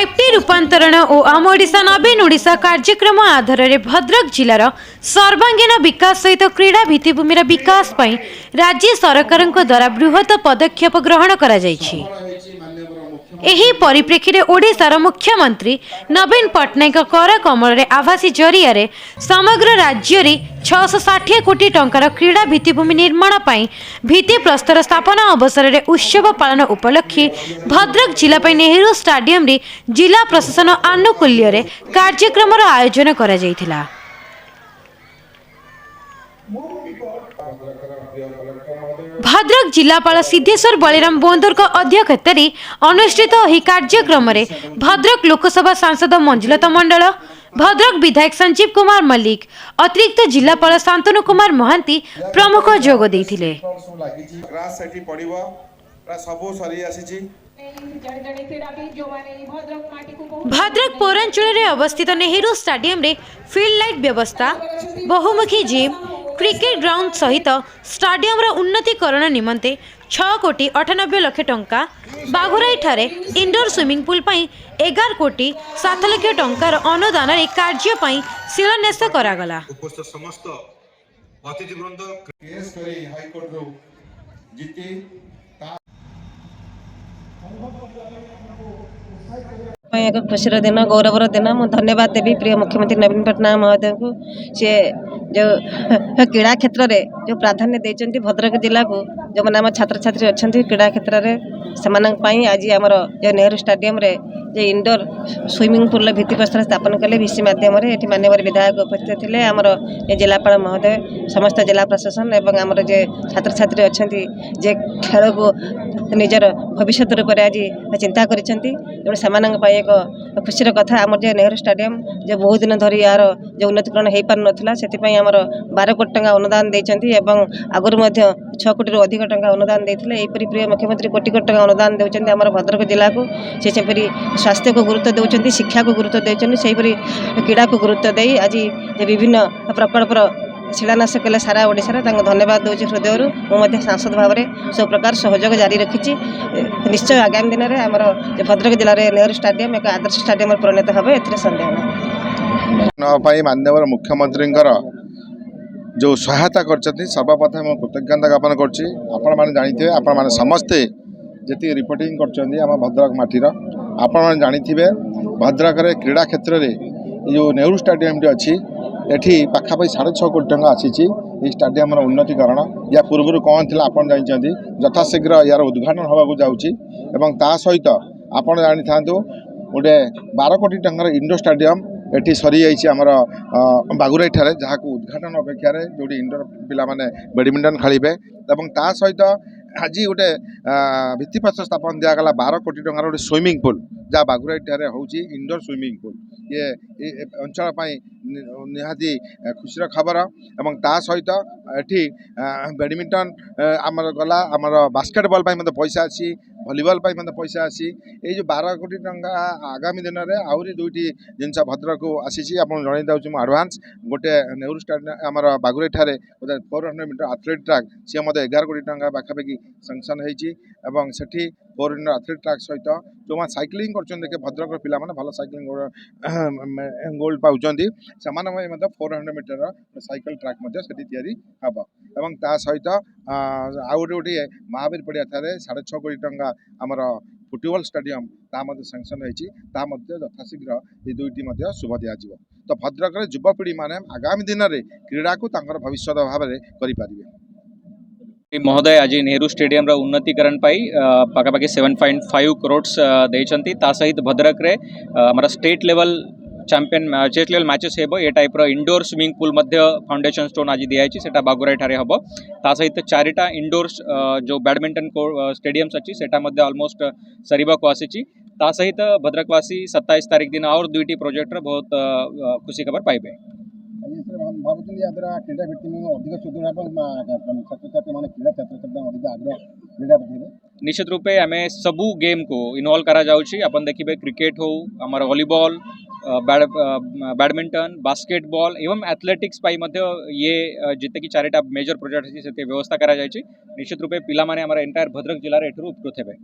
5T रूपांतरण और आम ओडिशा नवीन ओडिशा कार्यक्रम आधार में भद्रक जिलार सर्वांगीन विकास सहित क्रीड़ा भित्तिभूमिर विकास पर राज्य सरकार द्वारा बृहत पदक्षेप ग्रहण करा जायछि। एही परिप्रेक्षी ओडिशार मुख्यमंत्री नवीन पट्टनायक कर कमल आभासी जरिया समग्र राज्य में 660 कोटी टंकार क्रीड़ा भित्तिभूमि निर्माण पर भित्ति प्रस्तर स्थापना अवसर में उत्सव पालन उपलक्षे भद्रक जिला नेहरू स्टाडियम रे जिला प्रशासन आनुकूल्य कार्यक्रम आयोजन करा जायथिला। भद्रक जिलापाल सिद्धेश्वर बलिराम बोंदर अध्यक्षतार अनुष्ठित कार्यक्रम में भद्रक लोकसभा सांसद मंजुलता मंडल, भद्रक विधायक संजीव कुमार मल्लिक, अतिरिक्त जिलापाल शांतनु कुमार महांती प्रमुख जोग देथिले। भद्रक पौरांचल अवस्थित नेहरू स्टाडियम रे फील्ड लाइट व्यवस्था, बहुमुखी जिम, क्रिकेट ग्राउंड सहित स्टाडियम उन्नतीकरण निमंते 6 कोटी 98 लाख टंका, बाघुराई ठारे इंडोर स्विमिंग पूल पई 11 कोटी 7 लाख टंकार अनुदान कार्य पई शिलान्यास करागला। एक खुशी दिन गौरवर दिन मुझे धन्यवाद देवी प्रिय मुख्यमंत्री नवीन पट्टनायक महोदय को। सी जो क्रीड़ा क्षेत्र में जो प्राधान्य देते भद्रक जिला को जो मैंने आम छात्र छात्री अच्छा क्रीड़ा क्षेत्र में से आज आमर जो नेहरू स्टाडियम रे जो इंडोर स्विमिंग पूल भित्ति प्रस्तर स्थापन कले भिसी मध्यम माननीय विधायक उपस्थित थे आमर जिलापाल महोदय, समस्त जिला प्रशासन एवं आमर जे छात्र छात्री अच्छा जे खेल को निजर भविष्य रूप में आज चिंता कर एक खुशी कथा आम जो नेहरू स्टाडियम जो बहुत दिन धरी यार जो उन्नतीकरण हो पार नाला से आमर 12 कोटी टंका अनुदान देती आगुरी 6 कोटी अधिक टंका अनुदान देते। यहपरी प्रिय मुख्यमंत्री कोटी कोटी टंका अनुदान देते आम भद्रक जिला को। सेपरी स्वास्थ्य को गुरुत्व देते, शिक्षा को गुरुत्व देते, सेपरी क्रीड़ा को गुरुत्व दे आज विभिन्न प्रकल्पर शिलान्यास कले सारा ओडिशा धन्यवाद दूसरी हृदय। मुझे सांसद भाव में सब प्रकार सहयोग जारी रखी। निश्चय आगामी दिन में आमर भद्रक जिले में नेहरू स्टाडियम एक आदर्श स्टाडियम परिणत हे ए सन्देह नहीं। माननीय मुख्यमंत्री जो सहायता करछथि सर्वप्रथम कृतज्ञता ज्ञापन करछि। आपण माने जानिथिबे, आपण माने समस्ते जति रिपोर्टिंग करछन्ती आम भद्रक माटीर आपण माने जानिथिबे भद्रक रे क्रीड़ा क्षेत्र रे जो नेहरू स्टाडियम टी अछि एठी पाखापाखि 6.5 कोटी टंका आसी स्टाडियम उन्नतीकरण। या पूर्व कौन थी आप जानते यथाशीघ्र यार उद्घाटन होगा जाऊँगी एवं ता सहित आपड़ जानी था गोटे 12 कोटी टंकार इंडोर स्टाडियम एटी सरी जामर बागुराई ठारे जहाँ को उद्घाटन अपेक्षा जो इंडोर पिला माने बैडमिंटन खेलिबे एवं ता सहित आज गोटे भित्तिप्रस्तर स्थापन दिगला 12 कोटी टंकार गोटे स्विमिंग पूल जहाँ बागुराई ठारे होची इंडोर स्विमिंग पूल। ये अंचल निहाती खुशी खबर एवं ता सहित एठी बैडमिंटन आमर गला आमर बास्केटबॉल पैसा अच्छी, भलीबॉल पैसा अच्छी। ये जो 12 कोटी टंका आगामी दिन में आहरी 2टी जिनस भद्रक को आसी जन दूसरी आडभांस गोटे नेहरू स्टाडियम आमर बागुराई ठारे गोटे 400 मीटर एथलेटिक ट्रैक सी 11 कोटी टंका पाखापाखि सेंक्शन होती। 400 एथलेटिक ट्रैक सहित जो मैंने साइक्लिंग कर भद्रक पिला भल साइक्लिंग गोल्ड पाँच से 400 मीटर साइकिल ट्रैक हम एवं ता सहित आउ गोटे महावीर पड़िया ठारे 6.5 कोटी टंका आमर फुटबॉल स्टेडियम सेंक्शन होती यथाशीघ्र ये 2टी शुभ दिज्व। तो भद्रक युवपीढ़ी माने आगामी दिन में क्रीड़ा को भविष्य भाव में करें। महोदय आज नेहरू स्टेडियम उन्नतीकरण पाखापाखि 7.5 करोड़ देइछंती। ता सहित भद्रक रे हमारा स्टेट लेवल मैचेस हेबो। ये टाइप रो इंडोर स्विमिंग पूल मध्य फाउंडेशन स्टोन आज दिया सेटा बागुराई ठारे हबो। ता सहित 4टा इंडोर जो बैडमिंटन स्टेडियम्स अच्छी सेटा मध्य ऑलमोस्ट सरीबा को आसी। ता सहित भद्रकवासी 27 तारीख दिन और 2टी प्रोजेक्ट बहुत खुशी खबर पाइबे। निश्चित रूपे आम सबू गेम को इन्वॉल्व करा जाउछि। अपन देखिबे क्रिकेट हो, आमर वॉलीबॉल, बैडमिंटन, बास्केटबॉल एवं एथलेटिक्स पाई मध्य ये जिते कि 4टा मेजर प्रोजेक्ट अच्छी से व्यवस्था करा जाइछि। निश्चित रूपे पिला माने आमर एंटायर भद्रक जिले में एठरू उपकृत हेबे।